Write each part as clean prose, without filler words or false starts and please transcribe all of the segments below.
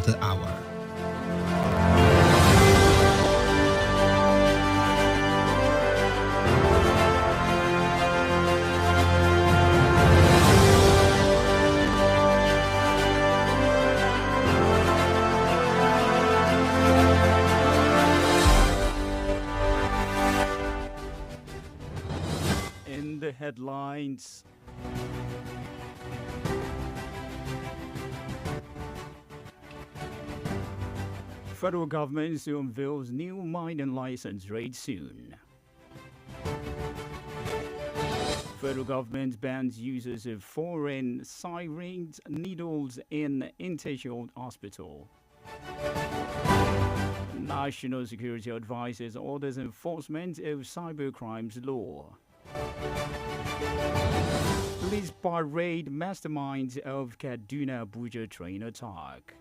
the hour. In the headlines, federal government unveils new mining license rate soon. Federal government bans users of foreign syringe needles in inpatient hospital. National Security Advisors orders enforcement of cybercrimes law. Police parade masterminds of Kaduna Abuja train attack.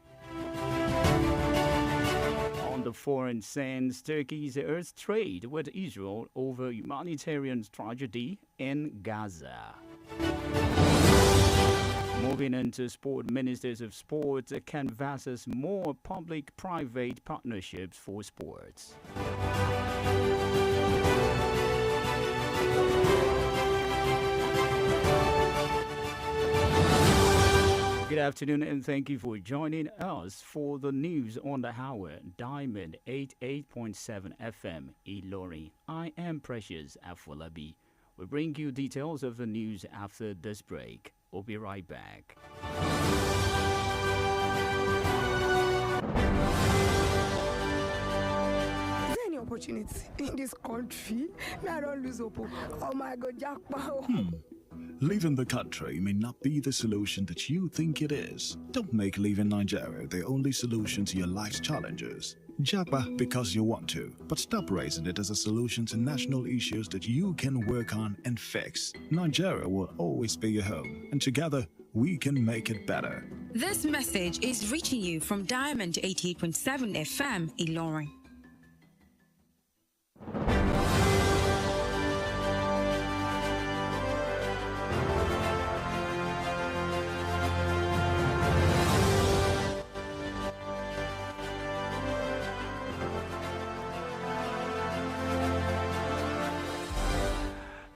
On the foreign sense, Turkey's urged trade with Israel over humanitarian tragedy in Gaza. Moving into sport, ministers of sport canvasses more public-private partnerships for sports. Good afternoon and thank you for joining us for the news on the hour. Diamond 88.7 FM, Iroyin. I am Precious Afolabi. We bring you details of the news after this break. We'll be right back. Is there any opportunity in this country? I don't lose hope. Oh my God, jackpot. Leaving the country may not be the solution that you think it is. Don't make leaving Nigeria the only solution to your life's challenges. Japa because you want to, but stop raising it as a solution to national issues that you can work on and fix. Nigeria will always be your home, and together we can make it better. This message is reaching you from Diamond 88.7 FM, Iroyin.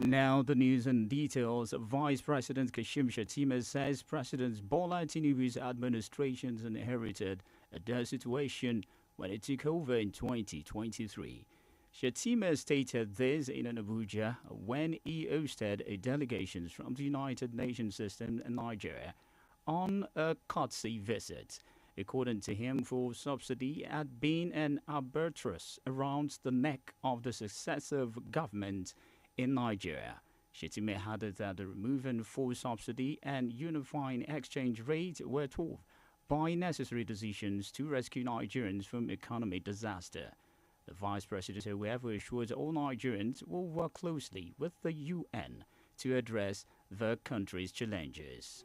Now the news and details. Vice President Kashim Shettima says President Bola Tinubu's administration's inherited a dire situation when it took over in 2023. Shettima stated this in Abuja when he hosted a delegation from the United Nations system in Nigeria on a courtesy visit. According to him, full subsidy had been an albatross around the neck of the successive government in Nigeria. Shettima added that the removing full subsidy and unifying exchange rate were told by necessary decisions to rescue Nigerians from economic disaster. The vice president, however, assured all Nigerians will work closely with the UN to address the country's challenges.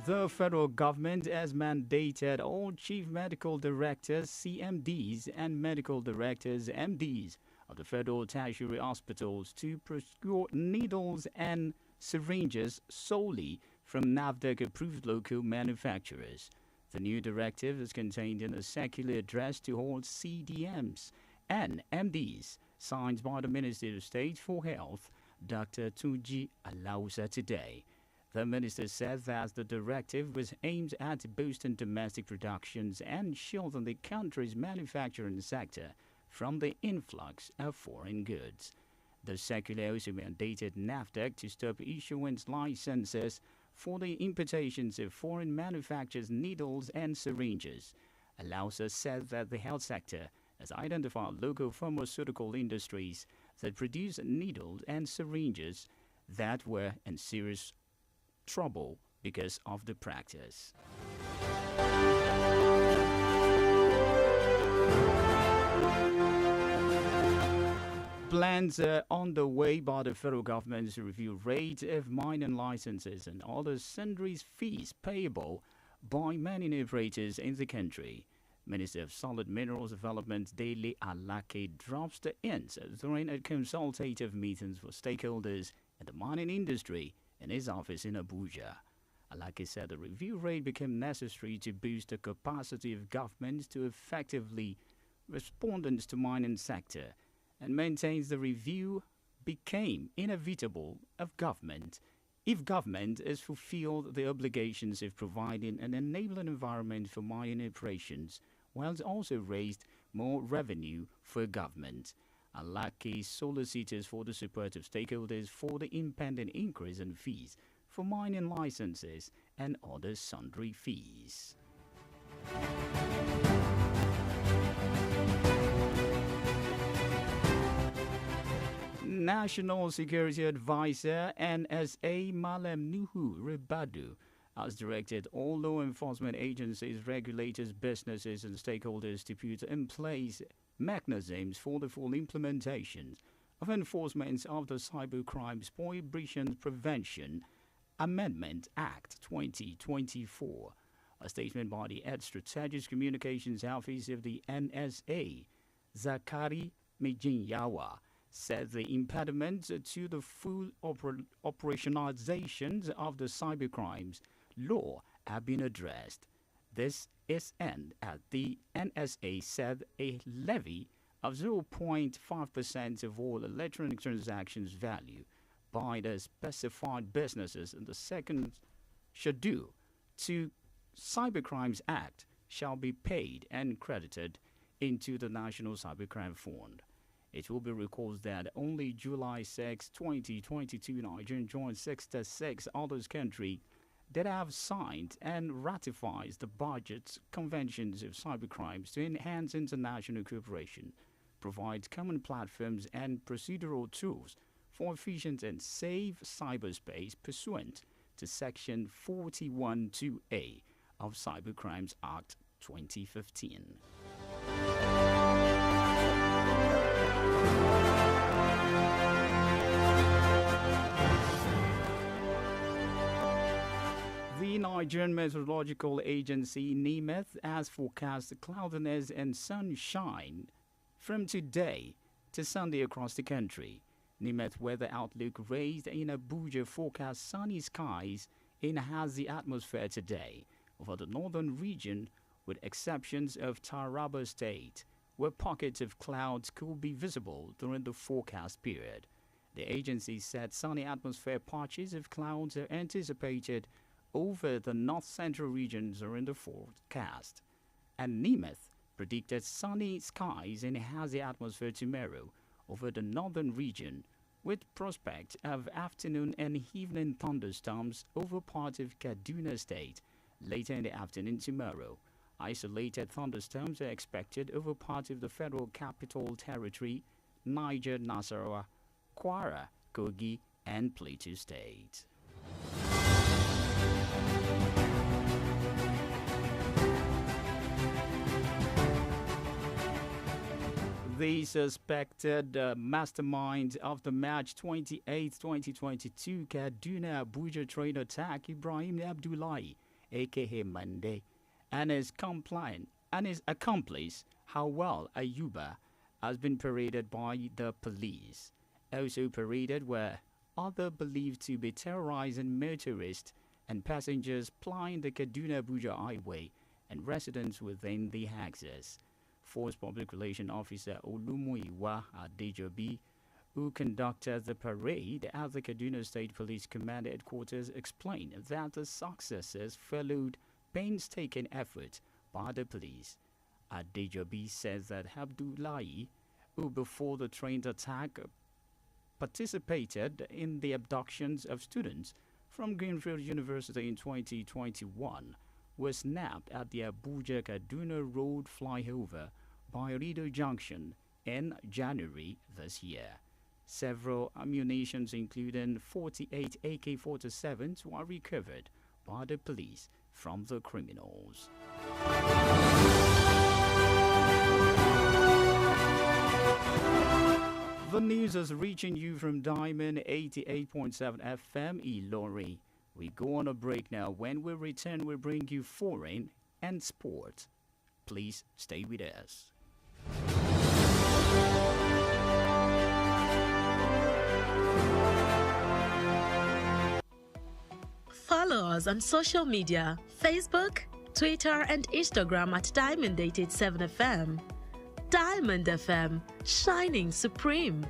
The federal government has mandated all chief medical directors, CMDs, and medical directors, MDs, of the federal tertiary hospitals to procure needles and syringes solely from NAFDAC-approved local manufacturers. The new directive is contained in a circular address to all CDMs and MDs, signed by the Minister of State for Health, Dr. Tunji Alausa, today. The minister said that the directive was aimed at boosting domestic productions and shielding the country's manufacturing sector from the influx of foreign goods. The circular also mandated NAFDAC to stop issuing licenses for the importations of foreign manufactured needles and syringes. Alausa said that the health sector has identified local pharmaceutical industries that produce needles and syringes that were in serious trouble because of the practice. Plans are on the way by the federal government to review rates of mining licenses and other sundry fees payable by mining operators in the country. Minister of Solid Minerals Development Dele Alake drops the hints during a consultative meetings for stakeholders and the mining industry in his office in Abuja. Like he said, the review raid became necessary to boost the capacity of governments to effectively respond to mining sector, and maintains the review became inevitable of government if government has fulfilled the obligations of providing an enabling environment for mining operations, whilst also raised more revenue for government. Alaki solicitors for the support of stakeholders for the impending increase in fees for mining licenses and other sundry fees. National Security Advisor NSA Malem Nuhu Ribadu has directed all law enforcement agencies, regulators, businesses and stakeholders to put in place mechanisms for the full implementation of enforcement of the Cybercrimes Prohibition Prevention Amendment Act 2024. A statement by the Head Strategic Communications Office of the NSA, Zakari Mijinyawa, said the impediments to the full operationalization of the cybercrimes law have been addressed. This is end as the NSA said a levy of 0.5% of all electronic transactions value by the specified businesses in the second schedule to Cybercrimes Act shall be paid and credited into the National Cybercrime Fund. It will be recalled that only July 6, 2022, Nigeria joined 66 other countries that have signed and ratified the budget conventions of cybercrimes to enhance international cooperation, provide common platforms and procedural tools for efficient and safe cyberspace pursuant to Section 41(2)(a) of Cybercrimes Act 2015. The Nigerian Meteorological Agency (NIMET) has forecast cloudiness and sunshine from today to Sunday across the country. NIMET Weather Outlook raised in Abuja forecast sunny skies in hazy atmosphere today over the northern region, with exceptions of Taraba State, where pockets of clouds could be visible during the forecast period. The agency said sunny atmosphere patches of clouds are anticipated over the north-central regions during the forecast. And NIMET predicted sunny skies and hazy atmosphere tomorrow over the northern region, with prospect of afternoon and evening thunderstorms over parts of Kaduna State later in the afternoon tomorrow. Isolated thunderstorms are expected over parts of the Federal Capital Territory, Niger, Nasarawa, Kwara, Kogi, and Plateau State. The suspected mastermind of the March 28, 2022 Kaduna-Abuja train attack, Ibrahim Abdullahi, a.k.a. Monday, and his accomplice, Hawal Ayuba, has been paraded by the police. Also paraded were other believed to be terrorizing motorists and passengers plying the Kaduna-Abuja highway and residents within the axis. Force Public Relations Officer Olumuyiwa Adejobi, who conducted the parade at the Kaduna State Police Command Headquarters, explained that the successes followed painstaking efforts by the police. Adejobi says that Abdullahi, who before the train attack participated in the abductions of students from Greenfield University in 2021, was snapped at the Abuja-Kaduna Road flyover by Rido Junction in January this year. Several ammunitions, including 48 AK-47s, were recovered by the police from the criminals. The news is reaching you from Diamond 88.7 FM Ilorin. We go on a break now. When we return, we'll bring you foreign and sport. Please stay with us. Follow us on social media, Facebook, Twitter, and Instagram at Diamond 887 FM. Diamond FM, shining supreme.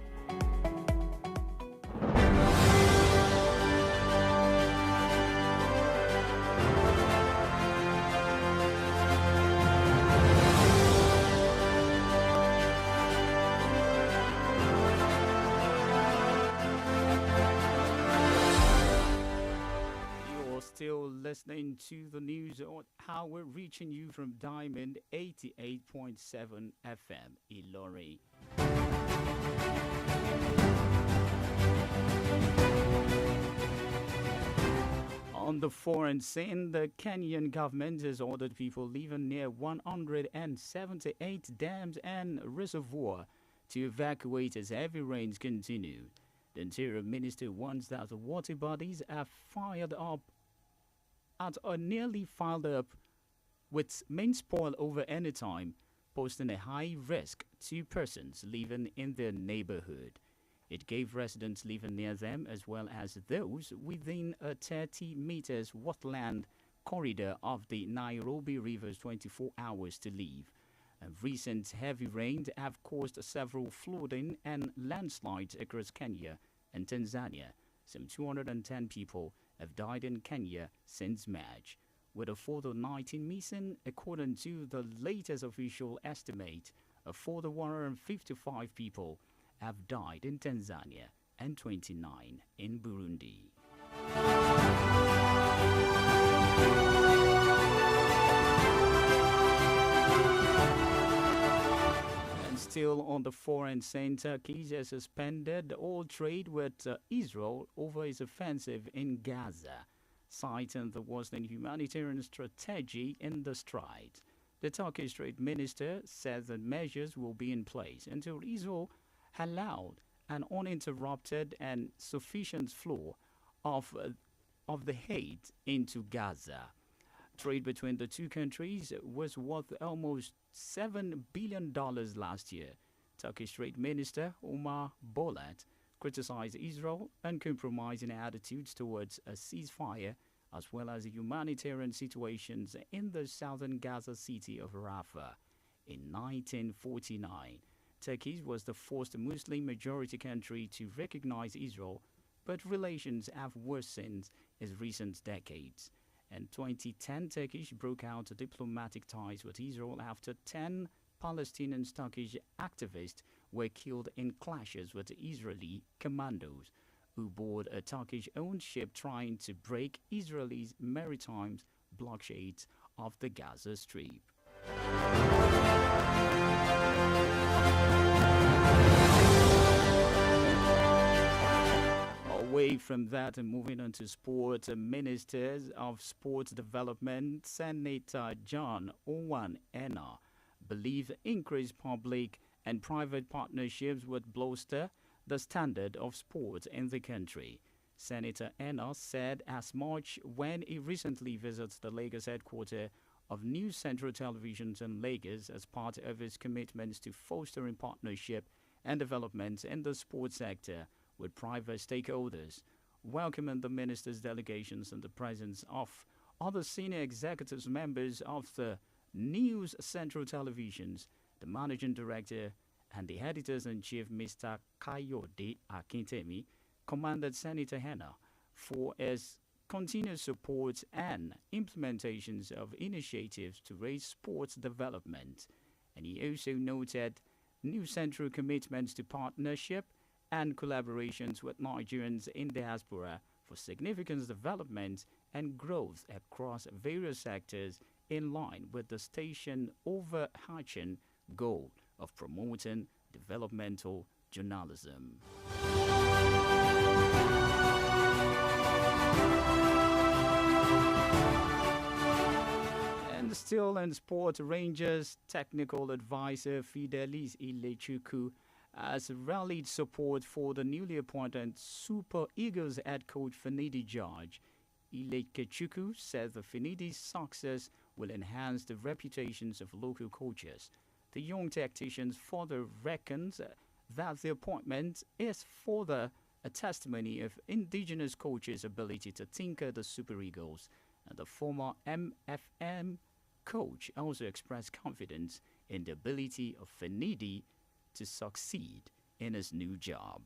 Still listening to the news on how we're reaching you from Diamond 88.7 FM Ilorin. On the foreign scene, the Kenyan government has ordered people living near 178 dams and reservoirs to evacuate as heavy rains continue. The Interior Minister warns that the water bodies are nearly filed up with main spoil over any time, posing a high risk to persons living in their neighborhood. It gave residents living near them as well as those within a 30 meters wetland corridor of the Nairobi River's 24 hours to leave. Recent heavy rains have caused several flooding and landslides across Kenya and Tanzania. Some 210 people have died in Kenya since March, with a further 19 missing, according to the latest official estimate. A further 155 people have died in Tanzania and 29 in Burundi. Still on the foreign scene, Turkey has suspended all trade with Israel over its offensive in Gaza, citing the worsening humanitarian strategy in the strait. The Turkish Trade Minister said that measures will be in place until Israel allowed an uninterrupted and sufficient flow of the aid into Gaza. Trade between the two countries was worth almost $7 billion last year. Turkish Trade Minister Omar Bolat criticized Israel's uncompromising attitudes towards a ceasefire as well as the humanitarian situations in the southern Gaza city of Rafah. In 1949, Turkey was the first Muslim-majority country to recognize Israel, but relations have worsened in recent decades. In 2010, Turkey broke out diplomatic ties with Israel after 10 Palestinian Turkish activists were killed in clashes with Israeli commandos who board a Turkish-owned ship trying to break Israel's maritime blockades of the Gaza Strip. Away from that and moving on to sports, Ministers of Sports Development, Senator John Owan Enna, believe increased public and private partnerships would bolster the standard of sports in the country. Senator Enna said as much when he recently visited the Lagos headquarters of News Central Television in Lagos as part of his commitments to fostering partnership and development in the sports sector with private stakeholders, welcoming the minister's delegations in the presence of other senior executives members of the News Central Televisions, the managing director and the editors-in-chief, Mr. Kayode Akintemi, commended Senator Henna for his continued support and implementations of initiatives to raise sports development. And he also noted News Central commitments to partnership and collaborations with Nigerians in diaspora for significant development and growth across various sectors in line with the station's overarching goal of promoting developmental journalism. And still in sport, Rangers technical advisor Fidelis Ilechukwu has rallied support for the newly appointed Super Eagles head coach Finidi George. Ilechukwu says the Finidi's success will enhance the reputations of local coaches. The young tactician further reckons that the appointment is further a testimony of indigenous coaches' ability to tinker the Super Eagles, and the former MFM coach also expressed confidence in the ability of Finidi to succeed in his new job.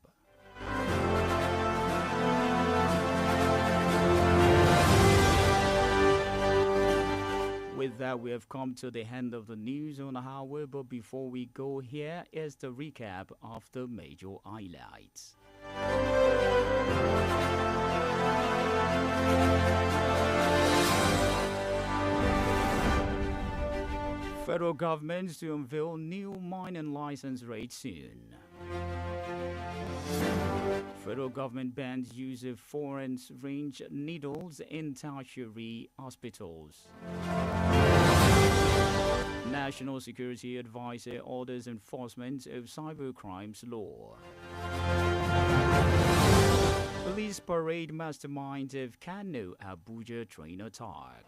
With that, we have come to the end of the news on the hour, but before we go, here is the recap of the major highlights. Federal government to unveil new mining license rate soon. Federal government bans use of foreign range needles in tertiary hospitals. National Security Advisor orders enforcement of cybercrimes law. Police parade mastermind of Kano Abuja train attack.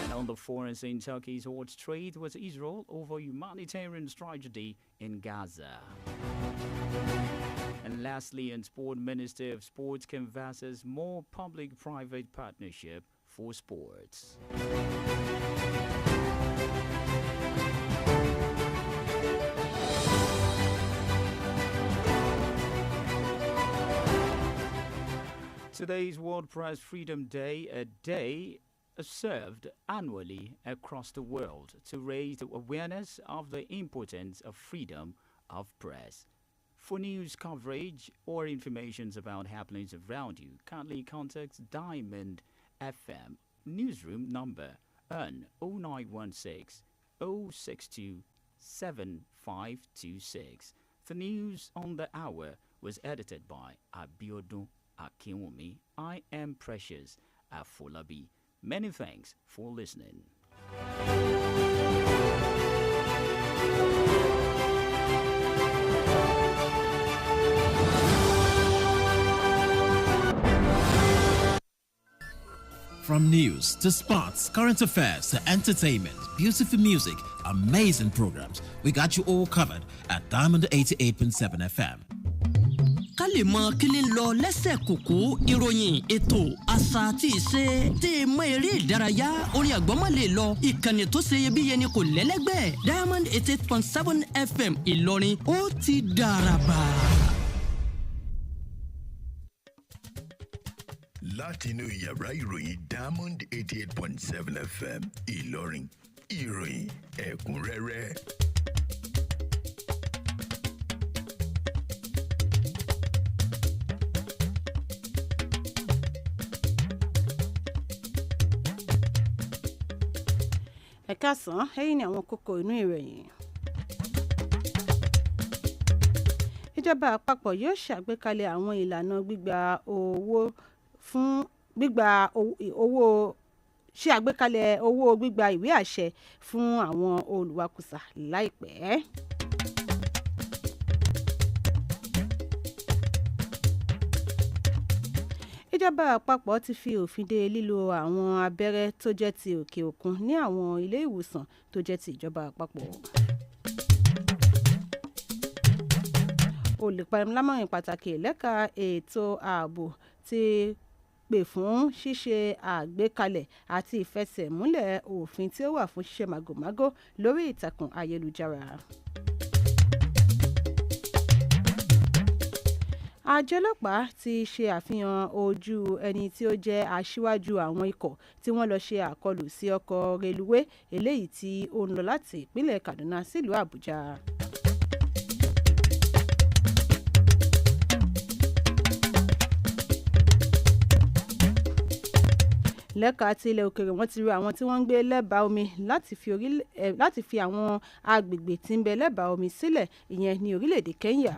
And on the foreign scene, Turkey's hot trade with Israel over humanitarian tragedy in Gaza. And lastly, and Sport Minister of Sports canvasses more public-private partnership for sports. Today is World Press Freedom Day, a day observed annually across the world to raise the awareness of the importance of freedom of press. For news coverage or information about happenings around you, kindly contact Diamond FM newsroom number on 0916 062 7526. The news on the hour was edited by Abiodun Akinwumi. I am Precious Afolabi. Many thanks for listening. From news to sports, current affairs to entertainment, beautiful music, amazing programs, we got you all covered at Diamond 88.7 FM. ká lè mọ kí ni lọ lẹ́sẹ̀ kòkó ìròyìn ètò àṣà àti ìṣe tẹ́ mọ́ eré ìdárayá orin àgbọ́mọ́ lè lọ ìkànnì tó ṣe iyebíye ni kò lẹ́lẹ́gbẹ́ Diamond 88.7 FM Ìlọrin ó ti dàràbà. látinú yàrá ìròyìn Diamond 88.7 FM Ìlọrin ìròyìn ẹ̀kúnrẹ́rẹ́. Ẹ káàsán, ẹ̀yin ni àwọn kókó inú ìròyìn. Ìjọba àpapọ̀ yóò ṣàgbékalẹ̀ àwọn ìlànà gbígba owó fún gbígba owó ṣe àgbékalẹ̀ owó gbígba ìwé àṣẹ fún àwọn olùwakùsà láìpẹ́. Ìjọba àpapọ̀ ti fi òfin de lílo àwọn abẹ́rẹ́ tó jẹ́ ti òkè òkun ní àwọn ilé ìwòsàn tó jẹ́ ti ìjọba àpapọ̀. Olùpamọ́lámọ̀rin pàtàkì lẹ́ka ètò ààbò ti pè fún ṣíṣe àgbékalẹ̀ àti ìfẹsẹ̀múlẹ̀ òfin tí ó wà fún ṣíṣe màgòmágó lórí ìtàkùn ayélujára. Àjọ ọlọ́pàá ti ṣe àfihàn ojú ẹni tí ó jẹ́ aṣíwájú àwọn ikọ̀ tí wọ́n lọ ṣe àkọlù sí ọkọ̀ reluwé eléyìí tí ó ń lọ láti ìpínlẹ̀ Kaduna sílùú Àbújá. Lẹ́ka ti ilẹ̀ òkèèrè wọ́n ti rọ àwọn tí wọ́n ń gbé lẹ́bàá omi láti fi àwọn agbègbè tí ń bẹ lẹ́bàá omi sílẹ̀ ìyẹn ní orílẹ̀-èdè Kenya.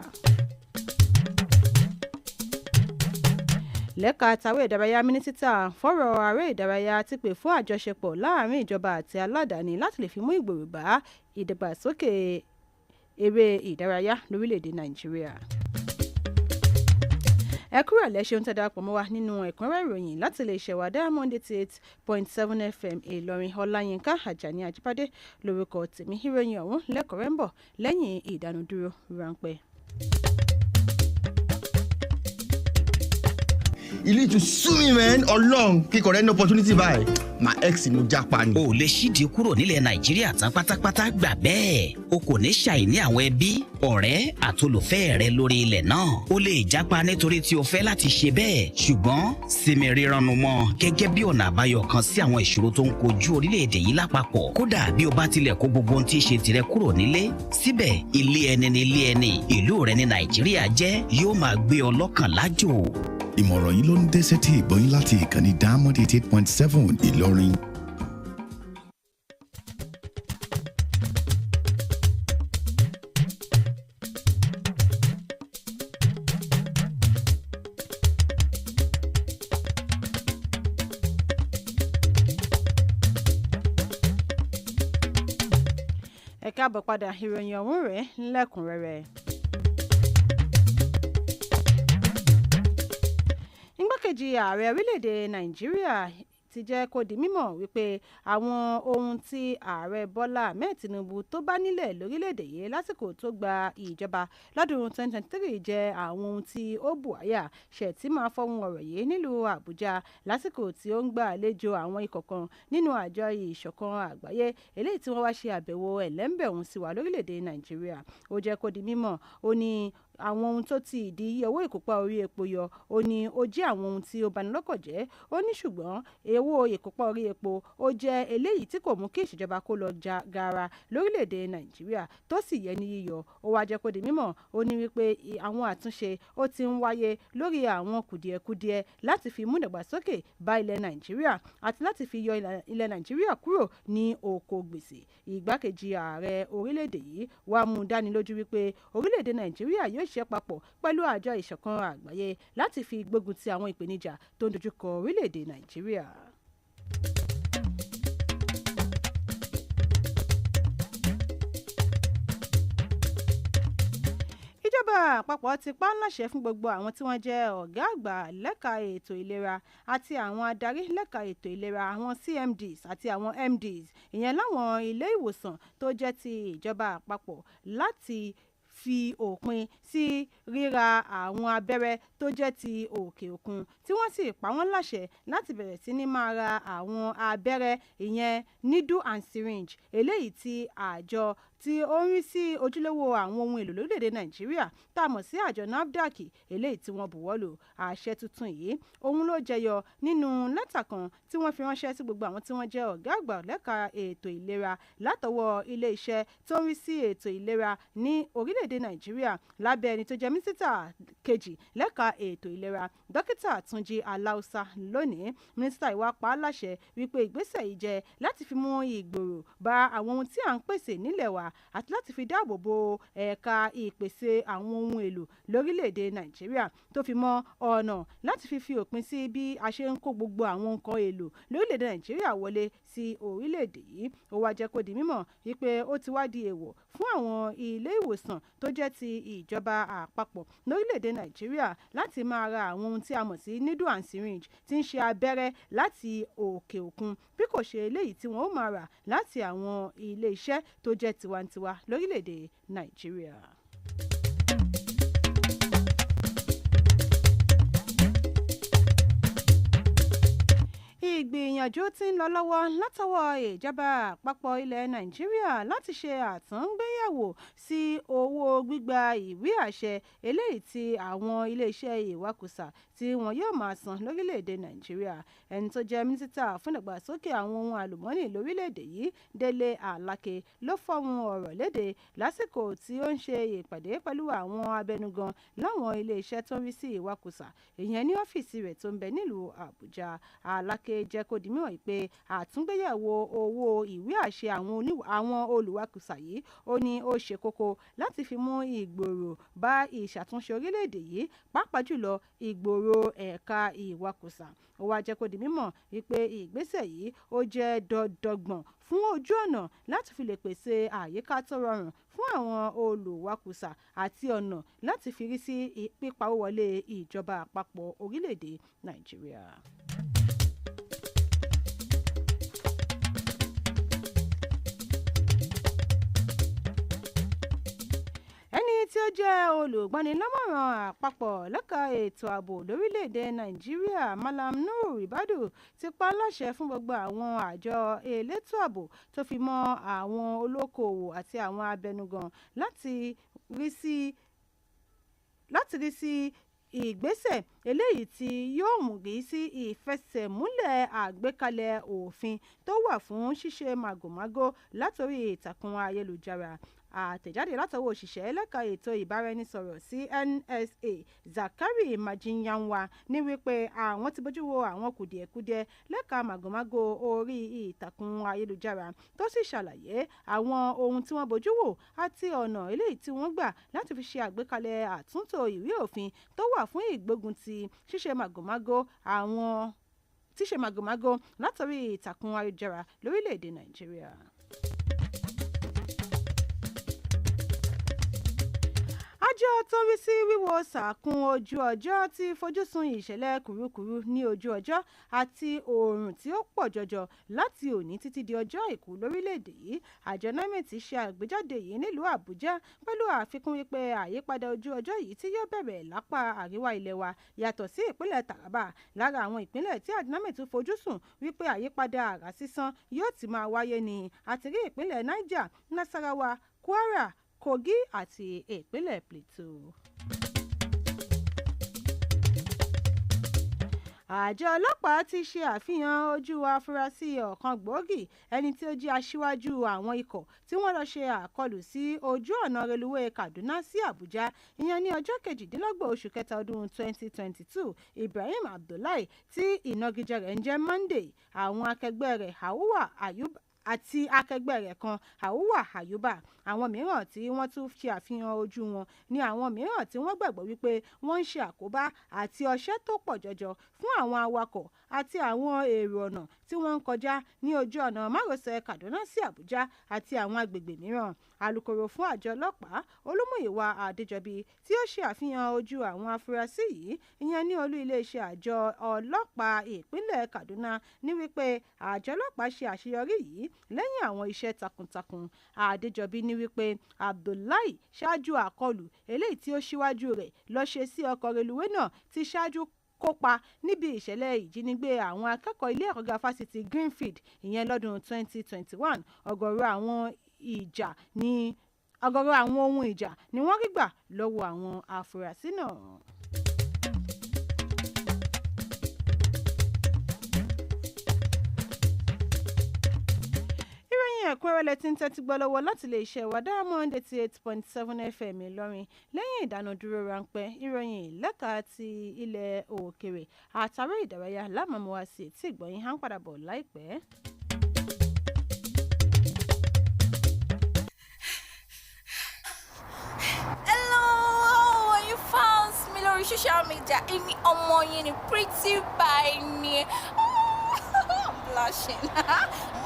Lẹ́ka tàwé ìdárayá mínísítà fọ́rọ̀ aré ìdárayá ti pè fún àjọṣepọ̀ láàrin ìjọba àti aládàáni láti lè fi mú ìgbòrò bá ìdàgbàsókè eré ìdárayá lórílẹ̀‐èdè Nàìjíríà. Ẹ kúrò lẹ́ṣẹ̀ ń tẹ́dàpọ̀ mọ́ wa nínú ẹ̀kúnrẹ́rẹ́ ìròyìn láti lè ṣẹ̀wá Diamond 88.7 FM Ìlọrin. Ọláyínká Ajani Ajíbádé lórúkọ tèmi. Ìròyìn ọ̀hún lẹ́kọ̀ọ́rẹ́ ń bọ̀ lẹ́yìn ìdánudúró ráńpẹ́. you need to sue me man Ọlọ́run kíkọ rẹ ní opportunity báyìí my ex inú japa ni. o lè ṣídìí kúrò nílẹ̀ Nàìjíríà tán pátápátá gbà bẹ́ẹ̀ o kò ní ṣàìní àwọn ẹbí ọ̀rẹ́ àtolùfẹ́ rẹ lórí ilẹ̀ náà o lè japa nítorí tí o fẹ́ láti ṣe bẹ́ẹ̀ ṣùgbọ́n sinmi ríranú mọ́ gẹ́gẹ́ bí ọ̀nà àbáyọ kan sí àwọn ìṣòro tó ń kojú orílẹ̀-èdè yìí lápapọ̀ kódà bí o bá tilẹ̀ kó gbogbo ohun tí í ṣe tirẹ̀ kúrò nílé síbẹ̀ ilé ẹni ní ilé ẹni ìlú rẹ ní Nàìjíríà jẹ́ yóò máa gbé ọ lọ́kàn lájò. Ìmọ̀ràn yìí ló ń dé sétí ìgbọ́yìn láti ìkànnì Diamond 88.7 Ìlọrin. Ẹ káàbọ̀ padà ìròyìn ọ̀hún rẹ̀ lẹ́kùnrẹ́rẹ́. Igbákejì ààrẹ orílẹ̀-èdè Nàìjíríà ti jẹ́ kó di mímọ̀ wípé àwọn ohun tí ààrẹ Bọ́lá Ahmed Tinubu tó bá nílẹ̀ lórílẹ̀‐èdè yìí lásìkò tó gba ìjọba lọ́dún 2023 jẹ́ àwọn ohun tí ó bù àyà Shettima fọhùn ọ̀rọ̀ yìí nílùú Àbújá lásìkò tí ó ń gba àlejò àwọn ikọ̀ kan nínú àjọ ìṣọ̀kan àgbáyé eléyìí tí wọ́n wá ṣe àbẹ̀wò ẹ̀lẹ́ńbẹ̀hún sí wa lórílẹ̀‐èdè Nàìjíríà ó jẹ́ kó di mímọ̀ ó ní àwọn ohun tó ti ìdí owó ìkópa orí epo yọ ó ní ó jẹ́ àwọn ohun tí ó bani lọ́kàn jẹ́ ó ní ṣùgbọ́n owó ìkópa orí epo ó jẹ́ eléyìí tí kò mú kí ìṣèjọba kó lọ gaara lórílẹ̀‐èdè Nàìjíríà tó sì yẹ ní yíyọ ó wá jẹ́ kó di mímọ̀ ó ní wípé àwọn àtúnṣe ó ti ń wáyé lórí àwọn kùdìẹ̀kudiẹ láti fi mú ìdàgbàsókè bá ilẹ̀ Nàìjíríà àti láti fi yọ ilẹ̀ Nàìjíríà kúrò ní oko gbèsè ìgbákejì ààrẹ orílẹ̀‐èdè yìí wá mú dánilójú wípé orílẹ̀‐èdè Nàìjíríà yóò ṣe papọ̀ pẹ̀lú àjọ ìṣọ̀kan àgbáyé láti fi gbógun ti àwọn ìpèníjà tó ń dojúkọ orílẹ̀‐èdè Nàìjíríà. Ìjọba àpapọ̀ ti pa á láṣẹ fún gbogbo àwọn tí wọ́n jẹ́ ọ̀gá àgbà lẹ́ka ètò ìlera àti àwọn adarí lẹ́ka ètò ìlera àwọn CMDs àti àwọn MDs ìyẹn láwọn ilé ìwòsàn tó jẹ́ ti ìjọba àpapọ̀ láti fi òpin sí ríra àwọn abẹ́rẹ́ tó jẹ́ ti òkè òkun tí wọ́n sì pa wọ́n láṣẹ láti bẹ̀rẹ̀ sí ní máa ra àwọn abẹ́rẹ́ ìyẹn needle and syringe eléyìí tí àjọ tí ó ń rí sí ojúlówó àwọn ohun èlò lórílẹ̀‐èdè Nàìjíríà tá a mọ̀ sí àjọ NAFDAC eléyìí tí wọ́n buwọ́lù àṣẹ tuntun yìí òun ló jẹyọ nínú lẹ́tà kan tí wọ́n fi ránṣẹ́ sí gbogbo àwọn tí wọ́n jẹ́ ọ̀gá àgbà lẹ́ka ètò ìlera látọwọ́ ilé-iṣẹ́ tó ń rí sí ètò ìlera ní orílẹ̀‐èdè Nàìjíríà lábẹ́ ẹni tó jẹ́ mínísítà kejì lẹ́ka ètò ìlera dókítà Túnjí Aláùsá lónìí mínísítà ìwà pa á láṣẹ wípé ìgbésẹ̀ yìí jẹ́ láti fi mú ìgbòrò bá àwọn ohun tí à ń pèsè nílẹ̀ wa àti láti fi dáàbò bo ẹ̀ka ìpèsè àwọn ohun èlò lórílẹ̀‐èdè Nàìjíríà tó fi mọ́ ọ̀nà láti fi òpin sí bí a ṣe ń kó gbogbo àwọn nǹkan èlò lórílẹ̀‐èdè Nàìjíríà wọlé sí orílẹ̀‐èdè yìí ó wá jẹ́ kó di mímọ̀ wípé ó ti wá di èèwọ̀ fún àwọn ilé ìwòsàn tó jẹ́ ti ìjọba àpapọ̀ lórílẹ̀‐èdè Nàìjíríà láti máa ra àwọn ohun tí a mọ̀ sí needle and syringe tí ń ṣe abẹ́rẹ́ láti òkè òkun bí kò ṣe eléyìí tí wọ́n ó máa rà láti àwọn ilé iṣẹ́ tó jẹ́ tiwantiwa lórílẹ̀‐èdè Nàìjíríà. Ìgbìyànjú tí ń lọ lọ́wọ́ látọwọ́ ìjọba àpapọ̀ ilẹ̀ Nàìjíríà láti ṣe àtúngbéyẹ̀wò sí owó gbígba ìwé àṣẹ eléyìí tí àwọn iléeṣẹ́ ìwakùsà tí wọn yóò máa san lórílẹ̀‐èdè Nàìjíríà ẹni tó jẹ́ mínísítà fún ìdàgbàsókè àwọn ohun àlùmọ́ọ́nì lórílẹ̀‐èdè yìí Délé Àlàkè ló fọhùn ọ̀rọ̀ léde lásìkò tí ó ń ṣe ìpàdé pẹ̀lú àwọn abẹnugan láwọn iléeṣẹ́ tó ń rí sí ìwakùsà ìyẹn ní ọ́fíìsì rẹ̀ tó ń bẹ nílùú Àbújá Àlàkè jẹ́ kó di mímọ̀ pé àtúngbéyẹ̀wò owó ìwé àṣẹ àwọn olùwakùsà yìí ó ní ó ṣe kókó láti fi mú ìgbòòrò bá ìṣàtúnṣe orílẹ̀-èdè yìí pàápàá jùlọ ìgbòòrò ẹ̀ka ìwakùsà ó wá jẹ́ kó di mímọ̀ wípé ìgbésẹ̀ yìí ó jẹ́ dandan fún ojú ọ̀nà láti fi lè pèsè àyíká tó rọrùn fún àwọn olùwakùsà àti ọ̀nà láti fi rí sí pípawó wọlé ìjọba àpapọ̀ orílẹ̀-èdè Nàìjíríà. tí ó jẹ́ olùgbanilámọ̀ràn àpapọ̀ lẹ́ka ètò ààbò lórílẹ̀‐èdè Nàìjíríà Malam Nuhu Ribadu ti pa láṣẹ fún gbogbo àwọn àjọ elétò ààbò tó fi mọ́ àwọn olókoòwò àti àwọn abẹnugan láti rí sí ìgbésẹ̀ eléyìí tí yóò mú sí ìfẹsẹ̀múlẹ̀ àgbékalẹ̀ òfin tó wà fún ṣíṣe màgòmágó látòrí ìtàkùn ayélujára. Àtẹ̀jáde látọwọ́ òṣìṣẹ́ lẹ́ka ètò ìbáraẹnisọ̀rọ̀ sí NSA Zakari Majinyanwa ní wípé àwọn ti bójú wo àwọn kùdìẹ̀kudiẹ lẹ́ka màgòmágó orí ìtàkùn ayélujára tó sì ṣàlàyé àwọn ohun tí wọ́n bójú wò àti ọ̀nà eléyìí tí wọ́n gbà láti fi ṣe àgbékalẹ̀ àtúntò ìwé òfin tó wà fún ìgbógun ti ṣíṣe màgòmágó látòrí ìtàkùn ayélujára lórílẹ̀‐èdè Nàìjíríà. Àjọ tó ń rí sí wíwo sàkún ojú ọjọ́ ti fojúsùn ìṣẹ̀lẹ̀ kùrukùru ní ojú ọjọ́ àti oòrùn tí ó pọ̀ jọjọ láti òní títí di ọjọ́ Àìkú lórílẹ̀‐èdè yìí. Àjọ NIMET ṣe àgbéjáde yìí nílùú Àbújá pẹ̀lú àfikún wípé àyípadà ojú ọjọ́ yìí tí yóò bẹ̀rẹ̀ lápá àríwá ilẹ̀ wa yàtọ̀ sí ìpínlẹ̀ Taraba lára àwọn ìpínlẹ̀ tí àjọ NIMET fojúsùn wípé àyípadà àrá sísán yóò ti máa wáyé ní àti rí ìpínlẹ̀ Niger, Nasarawa, Kwara, Kogi àti ìpínlẹ̀ Plateau. Àjọ ọlọ́pàá ti ṣe àfihàn ojú afurasí ọ̀kan gbòógì ẹni tí ó jẹ́ aṣíwájú àwọn ikọ̀ tí wọ́n lọ ṣe àkọlù sí ojú ọ̀nà reluwé Kaduna sí Àbújá ìyẹn ní ọjọ́ 28 oṣù kẹta ọdún 2022 Ibrahim Abdullahi tí ìnagijẹ rẹ̀ ń jẹ́ Monday. Àwọn akẹgbẹ́ rẹ̀ Hauwa Ayuba àti akẹgbẹ́ rẹ̀ kan Hauwa Ayuba. Àwọn mìíràn tí wọ́n tún ṣe àfihàn ojú wọn ní àwọn mìíràn tí wọ́n gbàgbọ́ wípé wọ́n ń ṣe àkóbá àti ọṣẹ́ tó pọ̀ jọjọ fún àwọn awakọ̀ àti àwọn èrò ọ̀nà tí wọ́n ń kọjá ní ojú ọ̀nà márosẹ̀ Kaduna sí Àbújá àti àwọn agbègbè mìíràn. Alukoro fún àjọ ọlọ́pàá Olúmúyìwá Adéjọbí tí ó ṣe àfihàn ojú àwọn afurasí yìí ìyẹn ní olú iléeṣẹ́ àjọ ọlọ́pàá ìpínlẹ̀ Kaduna ní wípé àjọ ọlọ́pàá ṣe àṣeyọrí yìí lẹ́yìn àwọn iṣẹ́ takuntakun. Adéjọbí ní wípé Abdullahi ṣáájú àkọlù eléyìí tí ó ṣíwájú rẹ̀ lọ ṣe sí ọkọ̀ reluwé náà ti ṣáájú kópa níbi ìṣẹ̀lẹ̀ ìjínigbé àwọn akẹ́kọ̀ọ́ ilé ẹ̀kọ́ gíga fásitì Greenfield ìyẹn lọ́dún 2021. Ọ̀gọ̀rọ̀ àwọn ohun ìjà ni wọ́n rí gbà lọ́wọ́ àwọn afurasí náà. Ẹ̀kúnrẹ́rẹ́ tí ń tẹ́tí gbọ́ lọ́wọ́ láti lè ṣe wa Diamond 88.7 FM Ìlọrin. Lẹ́yìn ìdánudúró ráńpẹ́ ìròyìn lẹ́ka ti ilẹ̀ òkèrè àtàrí ìdárayá lámàmú wa sí etí ìgbọ̀nyìn à ń padà bọ̀ láìpẹ́. Hello, you fans mi lórí social media èmi ọmọ yín ni pretty by ni. Blushing.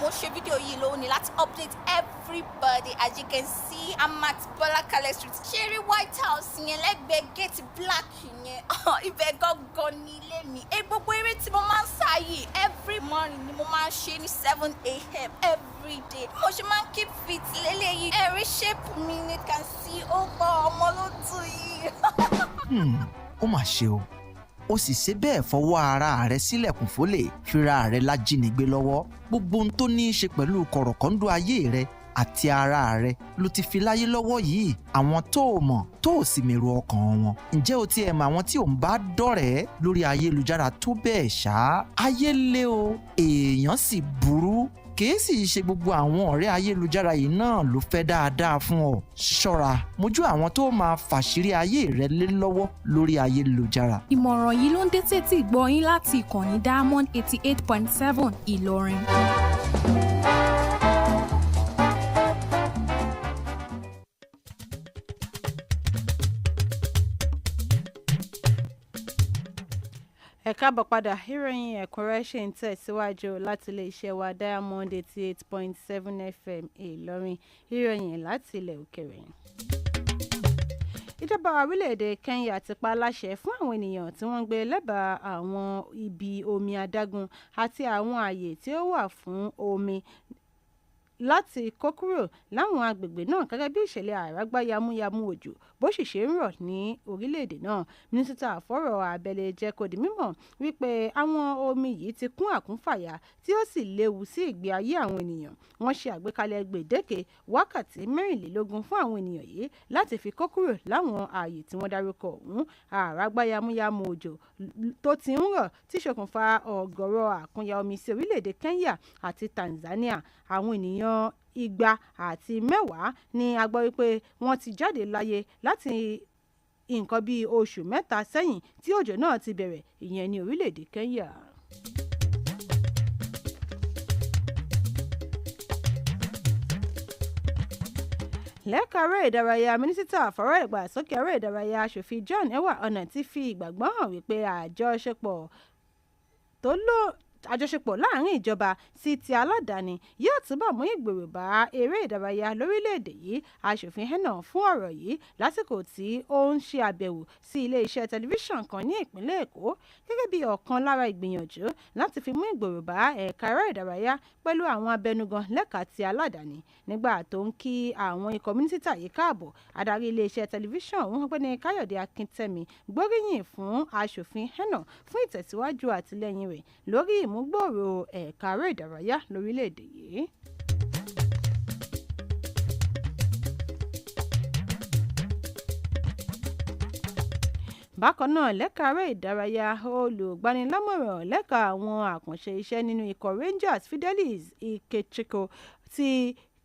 Mo ṣe fídíò yìí lónìí láti update everybody. As you can see, I'm at Bọ́lákalẹ̀ Street. Ṣeré White House yẹn lẹ́gbẹ̀ẹ́ gate black yẹn. Ibẹ̀ gangan ní ilé mi. Gbogbo eré tí mo máa ń sá yìí every morning ni mo máa ń ṣe ní 7 a.m. every day. Mo ṣe máa ń keep fit lélẹ́yìí. Ẹ̀rí shape mi ni can see ó gbọ́ ọmọ ló tù yìí. Ó mà ṣe o. Ó sì ṣe bẹ́ẹ̀ fọwọ́ ara rẹ̀ sílẹ̀kùn fólè fira rẹ̀ lájínigbé lọ́wọ́. Gbogbo ohun tó ní í ṣe pẹ̀lú kọ̀rọ̀kọ́ńdú ayé rẹ̀ àti ara rẹ̀ ló ti fi láyé lọ́wọ́ yìí. Àwọn tó o mọ̀ tó o sì mèrò ọkàn wọn. Ǹjẹ́ o tiẹ̀ mọ̀ àwọn tí ò ń bá dọ̀rẹ́ lórí ayélujára tó bẹ́ẹ̀ ṣá? Ayé le o, èèyàn sì burú. Kìí sì ṣe gbogbo àwọn ọ̀rẹ́ ayélujára yìí náà ló fẹ́ dáadáa fún ọ. Ṣọ́ra mójú àwọn tó máa fàṣírí ayé rẹ lé lọ́wọ́ lórí ayélujára. Ìmọ̀ràn yìí ló ń dé tètè gbọ́ yín láti ìkànnì Diamond 88.7 Ìlọrin. Ẹ káàbọ̀ padà ìròyìn ẹ̀kúnrẹ́rẹ́ ṣe ń tẹ̀síwájú láti iléeṣẹ́ wa Diamond 88.7 FM Ìlọrin. Ìròyìn láti ilẹ̀ òkèèrè. Ìjọba orílẹ̀-èdè Kenya ti pa láṣẹ fún àwọn ènìyàn tí wọ́n ń gbé lẹ́bàá àwọn ibi omi adágún àti àwọn ààyè tí ó wà fún omi láti kó kúrò láwọn agbègbè náà gẹ́gẹ́ bí ìṣẹ̀lẹ̀ àrágbá yamuyamu òjò bó sì ṣe ń rọ̀ ní orílẹ̀-èdè náà. Mínísítà fọ́rọ̀ abẹ́lé jẹ́ kó di mímọ̀ wípé àwọn omi yìí ti kún àkúnfàyà tí ó sì léwu sí ìgbé ayé àwọn ènìyàn. Wọ́n ṣe àgbékalẹ̀ gbèdéke wákàtí 24 fún àwọn ènìyàn yìí láti fi kó kúrò láwọn ààyè tí wọ́n dárúkọ ọ̀hún. Àrágbá yamuyamu òjò tó ti ń rọ̀ ti ṣokùnfà ọ̀gọ̀rọ̀ àkúnya omi sí orílẹ̀-èdè Kenya àti Tanzania. Àwọn ènìyàn 210 ni a gbọ́ wípé wọ́n ti jáde láyé láti nǹkan bíi oṣù 3 sẹ́yìn tí òjò náà ti bẹ̀rẹ̀ ìyẹn ní orílẹ̀-èdè Kenya. lẹ́ka eré ìdárayá mínísítà fọ́rọ̀ ìdàgbàsókè eré ìdárayá aṣòfin John Ewa Ọ̀nà ti fi ìgbàgbọ́ hàn wípé àjọṣepọ̀ láàrin ìjọba sí ti aládàáni yóò túbọ̀ mú ìgbèrò bá eré ìdárayá lórílẹ̀‐èdè yìí. Aṣòfin Henna fún ọ̀rọ̀ yìí lásìkò tí ó ń ṣe àbẹ̀wò sí ilé-iṣẹ́ tẹlifíṣàn kan ní ìpínlẹ̀ Èkó gẹ́gẹ́ bí ọ̀kan lára ìgbìyànjú láti fi mú ìgbèrò bá ẹ̀ka eré ìdárayá pẹ̀lú àwọn abẹnugan lẹ́ka ti aládàáni. Nígbà tó ń kí àwọn ikọ̀ mínísítà yìí káàbọ̀, adarí ilé-iṣẹ́ tẹlifíṣàn ọ̀hún Ọ̀gbẹ́ni Káyọ̀dé Akíntẹ́mi gbóríyìn fún aṣòfin Henna fún ìtẹ̀síwájú àtìlẹ́yìn rẹ̀ lórí ìmúgbòòrò ẹ̀ka eré ìdárayá lórílẹ̀‐èdè yìí. Bákan náà lẹ́ka eré ìdárayá olùgbanilámọ̀ràn lẹ́ka àwọn àkànṣe iṣẹ́ nínú ikọ̀ Rangers Fidelis Ikechukwu ti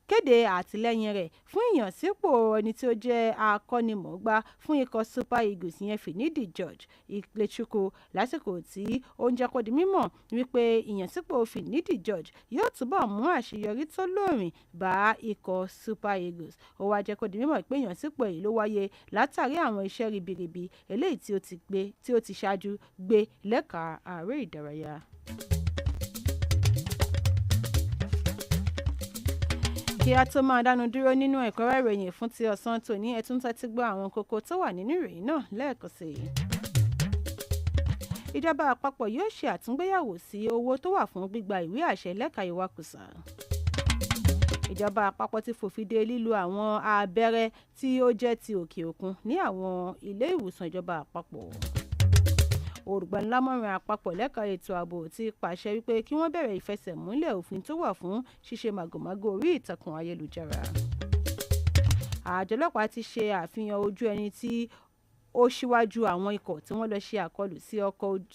kéde àtìlẹ́yìn rẹ̀ fún ìyànsípò ẹni tí ó jẹ́ akọ́nimọ̀ọ́gbá fún ikọ̀ Super Eagles yẹn Finidi George Ikechukwu lásìkò tí ó ń jẹ́ kó di mímọ̀ wípé ìyànsípò Finidi George yóò túbọ̀ mú àṣeyọrí tó lóòrìn bá ikọ̀ Super Eagles. Ó wá jẹ́ kó di mímọ̀ pé ìyànsípò yìí ló wáyé látàrí àwọn iṣẹ́ ribiribi eléyìí tí ó ti ṣáájú gbé lẹ́ka eré ìdárayá. Kí a tó máa dánu dúró nínú ẹ̀kúnrẹ́rẹ́ ìròyìn fún ti ọ̀sán tòní, ẹ tún tẹ́tí gbọ́ àwọn kókó tó wà nínú ìròyìn náà lẹ́ẹ̀kan sí i. Ìjọba àpapọ̀ yóò ṣe àtúngbéyàwó sí owó tó wà fún gbígba ìwé àṣẹ lẹ́ka ìwakùsà. Ìjọba àpapọ̀ ti fòfin de lílo àwọn abẹ́rẹ́ tí ó jẹ́ ti òkè òkun ní àwọn ilé ìwòsàn ìjọba àpapọ̀. Olùgbanilámọ̀ràn àpapọ̀ lẹ́ka ètò ààbò ti pàṣẹ wípé kí wọ́n bẹ̀rẹ̀ ìfẹsẹ̀múlẹ̀ òfin tó wà fún ṣíṣe màgòmágó orí ìtàkùn ayélujára. Àjọ ọlọ́pàá ti ṣe àfihàn ojú ẹni tí ó ṣíwájú àwọn ikọ̀ tí wọ́n lọ ṣe àkọlù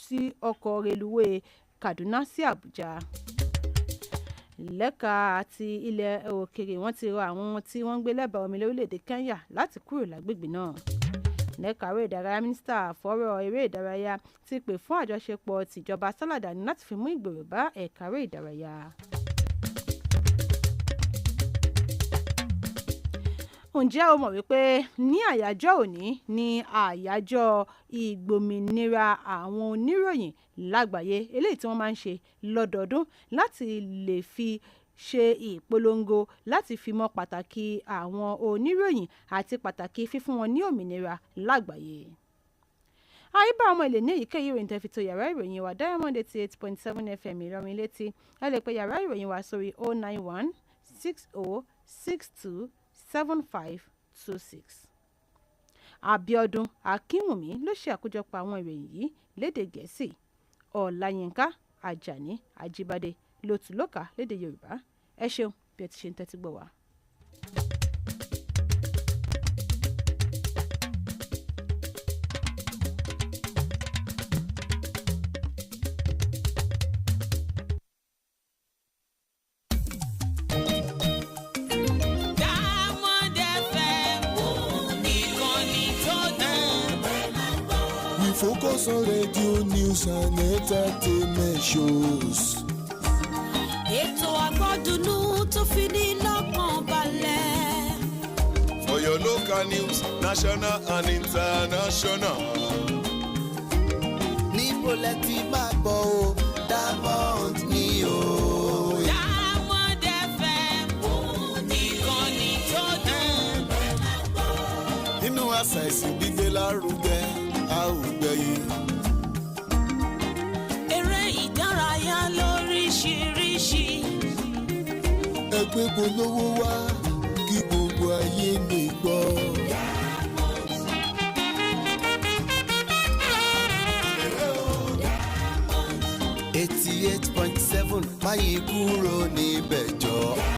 sí ọkọ̀ reluwé Kaduna sí Àbújá. Lẹ́ka àti ilẹ̀ òkèèrè wọ́n ti rọ àwọn tí wọ́n ń gbé lẹ́bàá omi lórílẹ̀‐èdè Kenya láti kúrò lágbègbè náà. Lẹ́ka eré ìdárayá mínísítà fọ́rọ̀ eré ìdárayá ti pè fún àjọṣepọ̀ tìjọba sálàdàní láti fi mú ìgbèrò bá ẹ̀ka eré ìdárayá. Ǹjẹ́ o mọ̀ wípé ní àyájọ́ òní ni àyájọ́ ìgbòmìnira àwọn oníròyìn lágbàáyé eléyìí tí wọ́n máa ń ṣe lọ́dọọdún láti lè fi ṣe ìpolongo láti fi mọ pàtàkì àwọn oníròyìn àti pàtàkì fífún wọn ní òmìnira lágbàáyé. Àyíbá ọmọ ilé ní èyíkéyìí ìròyìn tẹ́ fi tó yàrá ìròyìn wa Diamond 88.7 FM Ìlọrin létí. Ẹ lè pe yàrá ìròyìn wa sórí 091 6062 7526. Abíọ́dún Akínwùmí ló ṣe àkójọpọ̀ àwọn ìròyìn yìí lédè Gẹ̀ẹ́sì. Ọláyínká Ajani Ajíbádé ló tún lókà lédè Yorùbá. Ẹ ṣeun bí ẹ ti ṣe ń tẹ́tí gbọ́ wa. Focus on radio news and entertainment shows. Ètò àgbọ́dúnú tó fi ní lọ́kàn balẹ̀. For your local news, national and international. Níbo lẹ ti máa gbọ́ o, Diamond ni o. Diamond FM ìkànnì tó dùn. Nínú àṣà ìsìn gbígbé lárugẹ. Eré ìdárayá lóríṣiríṣi. Ẹgbẹ́ gbé polówó wá kí gbogbo ayé lè gbọ́. 88.7 máyì kúrò níbẹ̀ jọ.